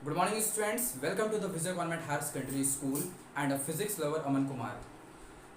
Good morning students, welcome to the Vijay Government Higher Secondary School and a physics lover Aman Kumar.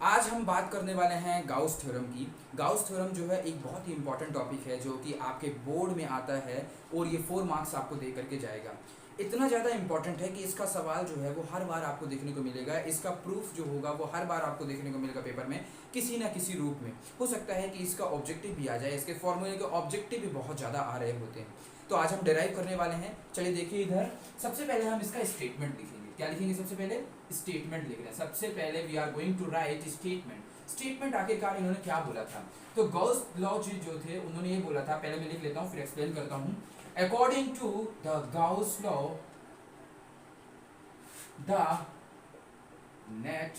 आज हम बात करने वाले हैं गाउस थ्योरम की। गाउस थ्योरम जो है एक बहुत ही इंपॉर्टेंट टॉपिक है जो कि आपके बोर्ड में आता है और ये 4 मार्क्स आपको दे करके जाएगा। इतना ज़्यादा इंपॉर्टेंट है कि इसका सवाल जो है वो हर बार आपको देखने को मिलेगा, इसका प्रूफ जो होगा वो हर बार आपको देखने को मिलेगा पेपर में किसी ना किसी रूप में। हो सकता है कि इसका ऑब्जेक्टिव भी आ जाए, इसके फॉर्मूले के ऑब्जेक्टिव भी बहुत ज़्यादा आ रहे होते हैं। तो आज हम डिराइव करने वाले हैं। चलिए देखिए इधर, सबसे पहले हम इसका स्टेटमेंट लिखेंगे। क्या लिखेंगे? सबसे पहले स्टेटमेंट लिख रहे हैं। सबसे पहले we are going to write statement. Statement आखिरकार इन्होंने क्या बोला था? तो गॉस लॉ जो थे उन्होंने ये बोला था, पहले मैं लिख लेता हूँ फिर एक्सप्लेन करता हूँ। According to the Gauss law the net,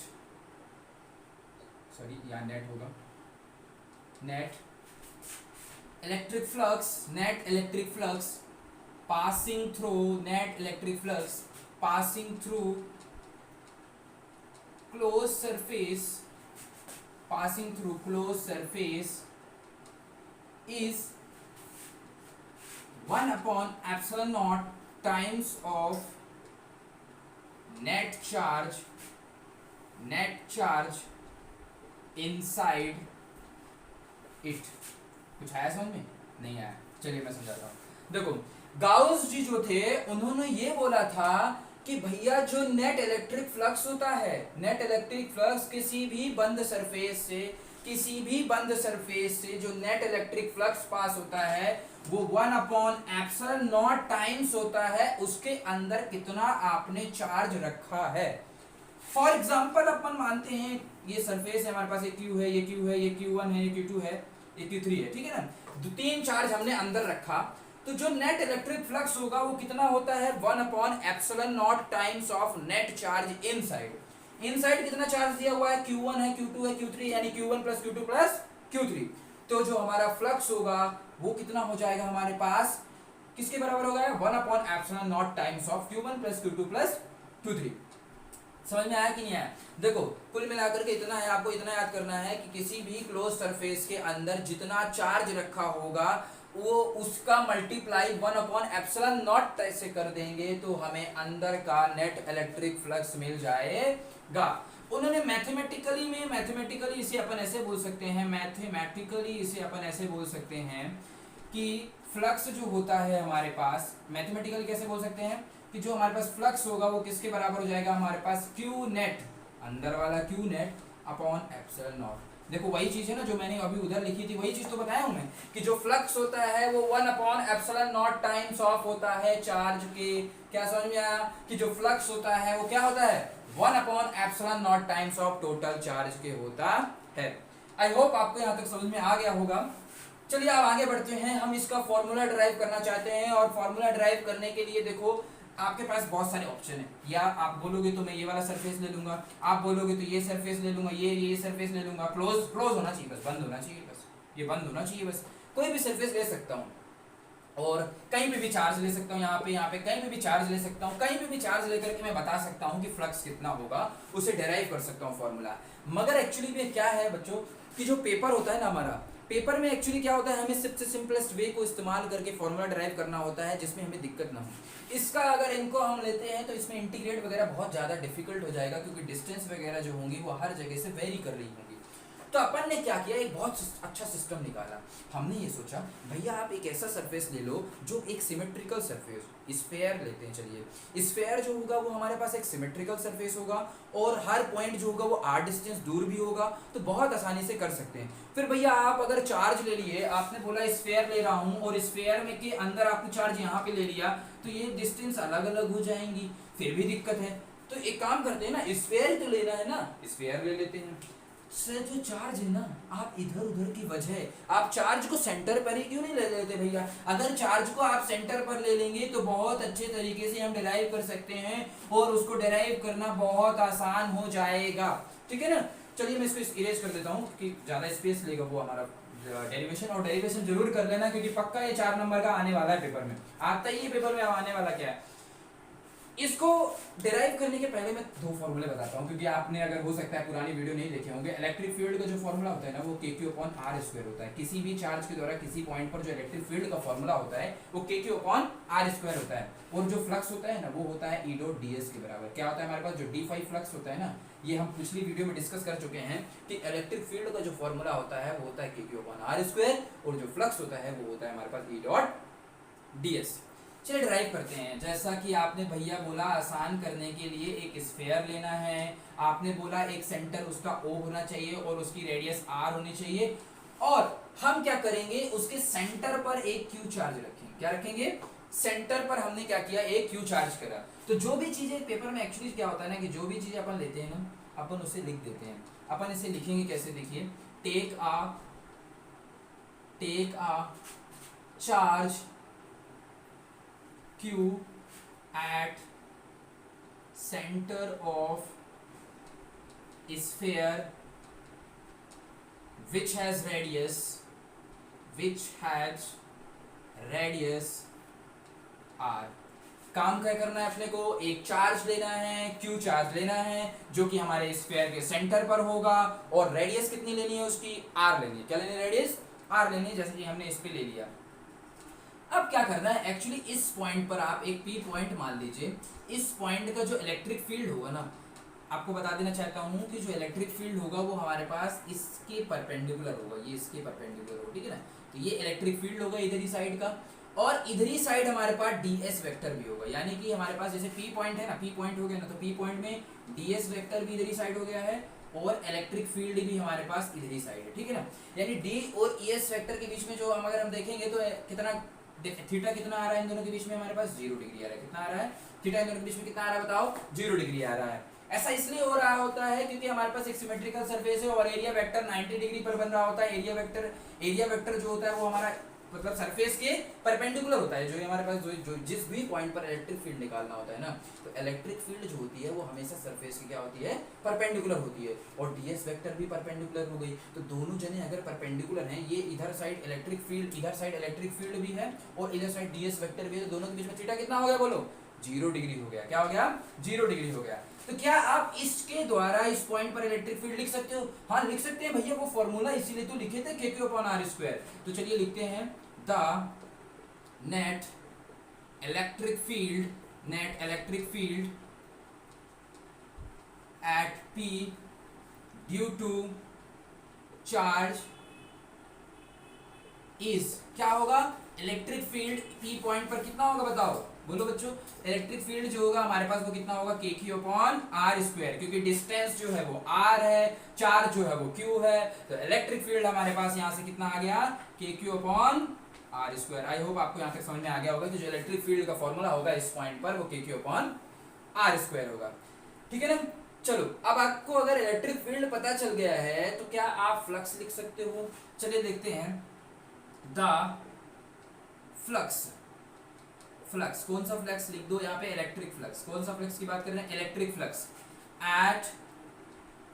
sorry यहाँ नेट होगा, net electric flux, net electric flux passing through, net electric flux passing through closed surface, passing through closed surface is 1 upon epsilon naught times of net charge inside it। कुछ आया समझ में? नहीं आया, चलिए मैं समझाता हूँ। देखो गाउस जी जो थे उन्होंने ये बोला था कि भैया जो नेट इलेक्ट्रिक फ्लक्स होता है, नेट इलेक्ट्रिक फ्लक्स किसी भी बंद सरफेस से जो नेट इलेक्ट्रिक फ्लक्स पास होता है वो 1 अपॉन एप्सिलॉन नॉट टाइम्स होता है उसके अंदर कितना आपने चार्ज रखा है। फॉर एग्जाम्पल अपन मानते हैं ये सरफेस है, हमारे पास ये क्यू है, ये क्यू है, ये क्यू1 है, ये क्यू2 है, ये Q3 है, ठीक है ना। 3 चार्ज हमने अंदर रखा, तो जो नेट इलेक्ट्रिक फ्लक्स होगा वो कितना होता है? 1 upon epsilon not times of net charge inside. Inside कितना चार्ज दिया हुआ है? Q1 है, Q2 है, Q3 यानी Q1 plus Q2 plus Q3। तो जो हमारा फ्लक्स होगा वो कितना हो जाएगा हमारे पास? किसके बराबर होगा? 1 upon epsilon not times of Q1 plus Q2 plus Q3। समझ में आया कि नहीं आया? देखो कुल मिलाकर के इतना है, आपको इतना याद करना है कि किसी भी क्लोज सरफेस के अंदर जितना चार्ज रखा होगा वो उसका मल्टीप्लाई 1 अपॉन एप्सिलॉन नॉट से कर देंगे तो हमें अंदर का नेट इलेक्ट्रिक फ्लक्स मिल जाएगा। उन्होंने मैथमेटिकली इसे अपन ऐसे बोल सकते हैं कि फ्लक्स जो होता है हमारे पास, मैथमेटिकली कैसे बोल सकते हैं कि जो हमारे पास फ्लक्स होगा वो किसके बराबर हो जाएगा हमारे पास? Q नेट, अंदर वाला Q net upon epsilon not. देखो वही चीज है ना जो मैंने अभी उधर लिखी थी, वही चीज तो बताया हूं मैं कि जो फ्लक्स होता है वो 1 upon epsilon not times of होता है चार्ज के। क्या समझ में आया कि जो फ्लक्स होता है वो क्या होता है? 1 upon epsilon not times of total charge के होता है। आई होप आपको यहाँ तक समझ में आ गया होगा। चलिए अब आगे बढ़ते हैं, हम इसका फॉर्मूला ड्राइव करना चाहते हैं और फॉर्मूला ड्राइव करने के लिए देखो आपके पास बहुत सारे ऑप्शन है। या आप बोलोगे तो मैं ये वाला सरफेस ले लूंगा, आप बोलोगे तो ये सरफेस ले लूंगा, ये सरफेस ले लूंगा। क्लोज होना चाहिए बस, बंद होना चाहिए बस, ये बंद होना चाहिए बस। कोई भी सरफेस ले सकता हूँ और कहीं पे भी चार्ज ले सकता हूँ, यहाँ पे कहीं पे भी चार्ज ले सकता हूँ, कहीं पे भी चार्ज लेकर के मैं बता सकता हूँ कि फ्लक्स कितना होगा, उसे डेराइव कर सकता हूँ फॉर्मूला। मगर एक्चुअली में क्या है बच्चों कि जो पेपर होता है ना हमारा, पेपर में एक्चुअली क्या होता है, हमें सबसे सिंपलेस्ट वे को इस्तेमाल करके फॉर्मूला ड्राइव करना होता है जिसमें हमें दिक्कत ना हो। इसका अगर इनको हम लेते हैं तो इसमें इंटीग्रेट वगैरह बहुत ज़्यादा डिफिकल्ट हो जाएगा क्योंकि डिस्टेंस वगैरह जो होंगी वो हर जगह से वेरी कर रही होंगी। तो अपन ने क्या किया, एक बहुत अच्छा सिस्टम निकाला। हमने ये सोचा भैया आप एक ऐसा सरफेस ले लो जो एक सिमेट्रिकल सरफेस, स्फेयर लेते हैं। चलिए स्फेयर जो होगा वो हमारे पास एक सिमेट्रिकल सरफेस होगा और हर पॉइंट जो होगा वो r डिस्टेंस दूर भी होगा, तो बहुत आसानी से कर सकते हैं। फिर भैया आप अगर चार्ज ले लिए, आपने बोला स्फेयर ले रहा हूँ और स्फेयर में के अंदर आपने चार्ज यहाँ पे ले लिया तो ये डिस्टेंस अलग अलग हो जाएंगी, फिर भी दिक्कत है। तो एक काम करते हैं ना, स्फेयर तो लेना है ना, स्फेयर ले लेते हैं। सर जो चार्ज है ना, आप इधर उधर की वजह आप चार्ज को सेंटर पर ही क्यों नहीं ले लेते भैया? अगर चार्ज को आप सेंटर पर ले लेंगे तो बहुत अच्छे तरीके से हम डिराइव कर सकते हैं और उसको डिराइव करना बहुत आसान हो जाएगा, ठीक है ना। चलिए मैं इसको इरेज कर देता हूँ कि ज़्यादा स्पेस लेगा वो हमारा डेरिवेशन, और डेरिवेशन जरूर कर लेना क्योंकि पक्का ये 4 नंबर का आने वाला है पेपर में। आता ही है पेपर में, आने वाला क्या है, इसको डिराइव करने के पहले मैं दो फॉर्मूले बताता हूँ, क्योंकि आपने अगर हो सकता है पुरानी वीडियो नहीं देखे होंगे। इलेक्ट्रिक फील्ड का जो फॉर्मूला होता है ना वो KQ/R² होता है। किसी भी चार्ज के द्वारा किसी पॉइंट पर जो इलेक्ट्रिक फील्ड का फॉर्मूला होता है वो KQ/R² होता है। और जो फ्लक्स होता है ना वो होता है E.ds के बराबर। क्या होता है हमारे पास जो d∅ फ्लक्स होता है ना, ये हम पिछली वीडियो में डिस्कस कर चुके हैं कि इलेक्ट्रिक फील्ड का जो फॉर्मूला होता है वो होता है KQ/R² और जो फ्लक्स होता है वो होता है हमारे पास E.ds। चलिए ड्राइव करते हैं। जैसा कि आपने भैया बोला आसान करने के लिए एक स्फेयर लेना है, आपने बोला एक सेंटर उसका O होना चाहिए और उसकी रेडियस R होनी चाहिए, और हम क्या करेंगे उसके सेंटर पर एक Q चार्ज रखेंगे। क्या रखेंगे? सेंटर पर हमने क्या किया, एक Q चार्ज करा। तो जो भी चीजें पेपर में एक्चुअली क्या होता है ना कि जो भी चीजें अपन लेते हैं ना अपन उसे लिख देते हैं। अपन इसे लिखेंगे कैसे, देखिए, take a charge Q at center of sphere which has radius R। काम क्या करना है अपने को, एक चार्ज लेना है, Q चार्ज लेना है जो कि हमारे स्फीयर के सेंटर पर होगा, और रेडियस कितनी लेनी है उसकी, R लेनी है। क्या लेनी है? रेडियस R लेनी है, जैसे कि हमने इस पे ले लिया। अब क्या करना है एक्चुअली, इस पॉइंट पर आप एक P पॉइंट मान लीजिए। इस पॉइंट का जो इलेक्ट्रिक फील्ड होगा ना, आपको बता देना चाहता हूँ कि जो इलेक्ट्रिक फील्ड होगा वो हमारे पास इसके परपेंडिकुलर होगा, ये इसके परपेंडिकुलर होगा, ठीक है ना। तो ये इलेक्ट्रिक फील्ड होगा इधर ही साइड का, और इधर ही साइड हमारे पास ds वेक्टर भी होगा। यानी कि हमारे पास जैसे P पॉइंट है ना, P पॉइंट हो गया ना, तो P पॉइंट में ds वेक्टर भी इधर ही साइड हो गया है और इलेक्ट्रिक फील्ड भी हमारे पास इधर ही साइड है, ठीक है ना। यानी d और es वेक्टर के बीच में जो हम अगर हम देखेंगे तो कितना थीटा कितना आ रहा है इन दोनों के बीच में, हमारे पास 0 डिग्री आ रहा है। कितना आ रहा है थीटा इन दोनों के बीच में, कितना आ रहा है बताओ, 0 डिग्री आ रहा है। ऐसा इसलिए हो रहा होता है क्योंकि हमारे पास एक सिमेट्रिकल सरफेस है और एरिया वेक्टर 90 डिग्री पर बन रहा होता है। एरिया वेक्टर जो होता है वो हमारा मतलब सरफेस के परपेंडिकुलर होता है। जो हमारे पास जो जिस भी पॉइंट पर इलेक्ट्रिक फील्ड निकालना होता है ना, तो इलेक्ट्रिक फील्ड जो होती है वो हमेशा सरफेस की क्या होती है, परपेंडिकुलर होती है। और ds वेक्टर भी परपेंडिकुलर हो गई, तो दोनों जने अगर परपेंडिकुलर हैं, ये इधर साइड इलेक्ट्रिक फील्ड भी है और इधर साइड ds वेक्टर भी है, तो दोनों के बीच में थीटा कितना हो गया बोलो, 0 डिग्री हो गया। क्या हो गया? 0 डिग्री हो गया। तो क्या आप इसके द्वारा इस पॉइंट पर इलेक्ट्रिक फील्ड लिख सकते हो? हाँ लिख सकते हैं भैया, वो फॉर्मूला इसीलिए तो लिखे थे KQ/R²। तो चलिए लिखते हैं the net electric field at P due to charge is, क्या होगा, इलेक्ट्रिक फील्ड P पॉइंट पर कितना होगा बताओ, बोलो बच्चों। इलेक्ट्रिक फील्ड जो होगा हमारे पास वो कितना होगा, KQ/R², क्योंकि डिस्टेंस जो है वो R है, चार्ज जो है वो Q है, तो इलेक्ट्रिक फील्ड हमारे पास यहां से कितना आ गया, KQ/R²। आई होप आपको यहां तक समझ में आ गया होगा कि जो इलेक्ट्रिक फील्ड का फॉर्मूला होगा इस पॉइंट पर वो KQ/R² होगा, ठीक है ना। चलो अब आपको अगर इलेक्ट्रिक फील्ड पता चल गया है तो क्या आप फ्लक्स लिख सकते हो? चलिए देखते हैं, द फ्लक्स कौन सा फ्लक्स लिख दो यहाँ पे, इलेक्ट्रिक फ्लक्स। कौन सा फ्लक्स की बात कर रहे हैं, electric flux at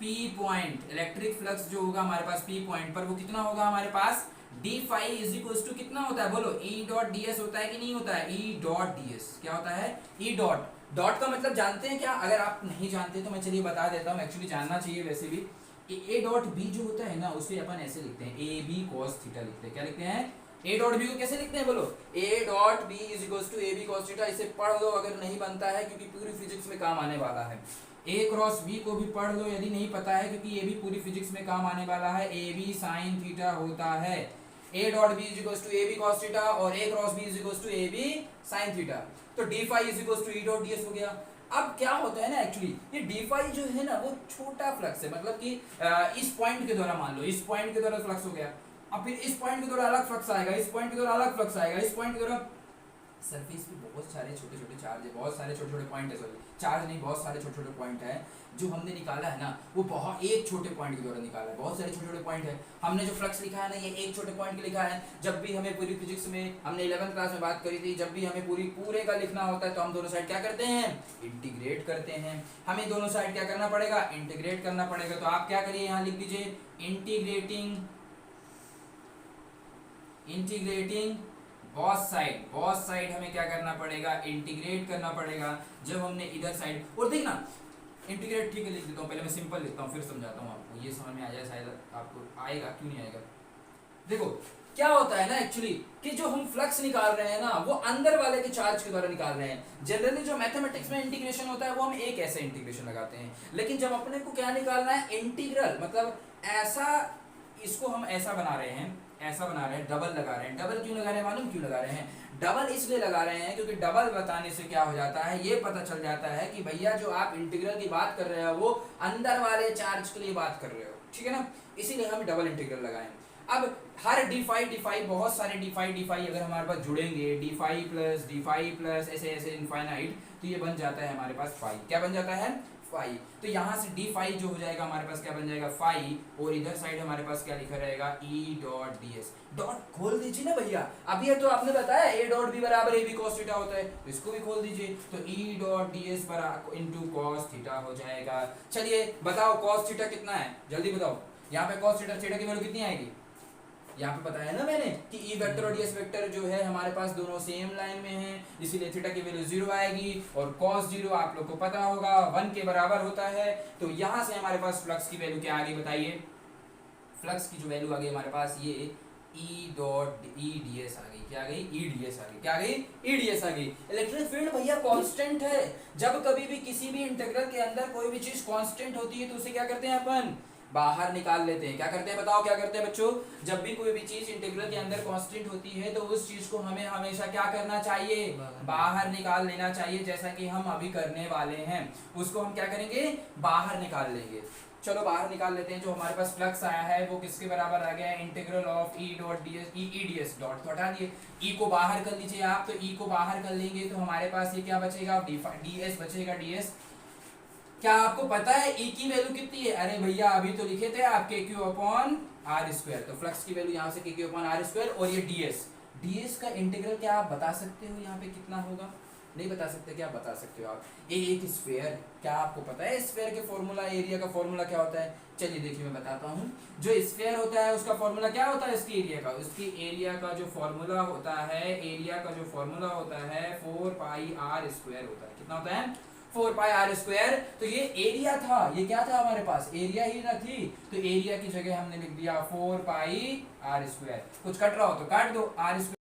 P point. Electric flux जो होगा हमारे पास P पॉइंट पर वो कितना होगा हमारे पास, d∅ इज इक्वल टू कितना होता है बोलो, E.ds होता है कि नहीं होता है, E.ds क्या होता है, E डॉट का मतलब जानते हैं क्या? अगर आप नहीं जानते तो मैं चलिए बता देता हूँ, एक्चुअली जानना चाहिए वैसे भी। A.b जो होता है ना उसे अपन ऐसे लिखते हैं, AB cos थीटा लिखते हैं। क्या लिखते हैं, A.b को कैसे लिखते हैं बोलो, A.b is equal to AB cos theta. इसे पढ़ लो अगर नहीं बनता है, क्योंकि पूरी फिजिक्स में काम आने वाला है। A क्रॉस B को भी पढ़ लो यदि नहीं पता है, क्योंकि ये भी पूरी फिजिक्स में काम आने वाला है। AB sin थीटा होता है, A.b is equal to AB cos theta और A cross B is equal to AB sin theta. तो d∅ is equal to E.ds हो गया। अब क्या होता है ना एक्चुअली, ये d∅ जो है ना वो छोटा फ्लक्स है, मतलब कि इस पॉइंट के द्वारा मान लो, इस पॉइंट के द्वारा फ्लक्स हो गया, अब फिर इस पॉइंट के द्वारा अलग फ्लक्स आएगा, इस पॉइंट के द्वारा अलग फ्लक्स आएगा, इस पॉइंट के द्वारा सरफेस पे बहुत सारे छोटे छोटे चार्ज है, बहुत सारे छोटे छोटे पॉइंट है, सॉरी चार्ज नहीं, बहुत सारे छोटे छोटे पॉइंट है जो हमने निकाला है ना, वो बहुत एक छोटे पॉइंट के द्वारा निकाला है। बहुत सारे छोटे छोटे पॉइंट है, हमने जो फ्लक्स लिखा है ना ये एक छोटे पॉइंट के लिखा है। जब भी हमें पूरी फिजिक्स में, हमने 11th क्लास में बात करी थी, जब भी हमें पूरे का लिखना होता है तो हम दोनों साइड क्या करते हैं, इंटीग्रेट करते हैं। हमें दोनों साइड क्या करना पड़ेगा, इंटीग्रेट करना पड़ेगा। तो आप क्या करिए, यहाँ लिख दीजिए इंटीग्रेटिंग बॉस साइड हमें क्या करना पड़ेगा, इंटीग्रेट करना पड़ेगा। जब हमने इधर साइड, और देखना इंटीग्रेट ठीक है लिख देता हूँ, पहले मैं सिंपल लिखता हूँ फिर समझाता हूँ आपको, ये समझ में आ जाए शायद आपको, आएगा क्यों नहीं आएगा। देखो क्या होता है ना एक्चुअली, कि जो हम फ्लक्स निकाल रहे हैं ना वो अंदर वाले के चार्ज के द्वारा निकाल रहे हैं। जनरली जो मैथमेटिक्स में इंटीग्रेशन होता है वो हम एक ऐसे इंटीग्रेशन लगाते हैं, लेकिन जब अपने को क्या निकालना है, इंटीग्रल, मतलब ऐसा, इसको हम ऐसा बना रहे हैं, ऐसा बना रहे हैं, डबल लगा रहे हैं। डबल क्यों लगा रहे हैं, मालूम क्यों लगा रहे हैं? डबल इसलिए लगा रहे हैं क्योंकि डबल बताने से क्या हो जाता है, ये पता चल जाता है कि भैया जो आप इंटीग्रल की बात कर रहे हो वो अंदर वाले चार्ज के लिए बात कर रहे हो, ठीक है ना, इसीलिए हम डबल इंटीग्रल लगाएं। अब हर डी फाई बहुत सारे डी फाई अगर हमारे पास जुड़ेंगे, डी फाई प्लस ऐसे ऐसे इनफाइनाइट, तो ये बन जाता है हमारे पास फाई। क्या बन जाता है, फाई। तो यहाँ से डी फाई जो हो जाएगा हमारे पास क्या बन जाएगा, फाई, और इधर साइड हमारे पास क्या लिखा रहेगा, E dot D S. Dot खोल दीजिए ना भैया, अभी तो आपने बताया ए डॉट बी बराबर ए बी कॉस थीटा होता है, तो इसको भी खोल दीजिए, तो ई डॉट डी एस बराबर इनटू कॉस थीटा हो जाएगा। चलिए बताओ कॉस थीटा कितना है, जल्दी बताओ। यहाँ पे कॉस थीटा, थीटा की वैल्यू कितनी आएगी, यहाँ पे बताया ना मैंने कि ई वेक्टर और डीएस वेक्टर जो है हमारे पास दोनों सेम लाइन में हैं, इसीलिए थीटा की वैल्यू 0 आएगी, और cos 0 आप लोग को पता होगा 1 के बराबर होता है। तो यहाँ से हमारे पास फ्लक्स की वैल्यू क्या आ गई बताइए, फ्लक्स की जो वैल्यू आ गई हमारे पास ये E dot E D S आ गई। क्या आ गई, ई डी एस आ गई। क्या आ गई, ई डी एस आ गई। इलेक्ट्रिक फील्ड भैया कांस्टेंट है, जब कभी भी किसी भी इंटीग्रल के अंदर कोई भी चीज कांस्टेंट होती है तो उसे क्या करते हैं अपन, बाहर निकाल लेते हैं। क्या करते हैं बताओ, क्या करते हैं बच्चों, जब भी कोई भी चीज इंटीग्रल के अंदर कांस्टेंट होती है तो उस चीज को हमें हमेशा क्या करना चाहिए, बाहर निकाल लेना चाहिए, जैसा कि हम अभी करने वाले हैं। उसको हम क्या करेंगे, बाहर निकाल लेंगे। चलो बाहर निकाल लेते हैं। जो हमारे पास फ्लक्स आया है वो किसके बराबर आ गया है, integral of E dot D S, E D S, dot तो हटा दिए, ई को बाहर कर लीजिए आप, तो ई को बाहर कर लेंगे तो हमारे पास ये क्या बचेगा, डी एस बचेगा, डी एस। क्या आपको पता है ई की वैल्यू कितनी है, अरे भैया अभी तो लिखे थे आप के क्यू अपॉन आर स्क्वायर, तो फ्लक्स की वैल्यू यहाँ से के क्यू अपॉन आर स्क्वायर, और ये डीएस का इंटीग्रल क्या आप बता सकते हो यहाँ पे कितना होगा, नहीं बता सकते, क्या बता सकते हो आप, एक स्फीयर, क्या आपको पता है स्फीयर के फॉर्मूला, एरिया का फॉर्मूला क्या होता है, चलिए देखिए मैं बताता हूँ। जो स्फीयर होता है उसका फॉर्मूला क्या होता है, इसकी एरिया का, उसकी एरिया का जो फॉर्मूला होता है, एरिया का जो फॉर्मूला होता है 4 पाई आर स्क्वायर होता है। कितना होता है, 4 पाई आर स्क्वायर। तो ये एरिया था, ये क्या था हमारे पास, एरिया ही ना थी, तो एरिया की जगह हमने लिख दिया 4 पाई आर स्क्वायर। कुछ कट रहा हो तो काट दो, आर स्क्वायर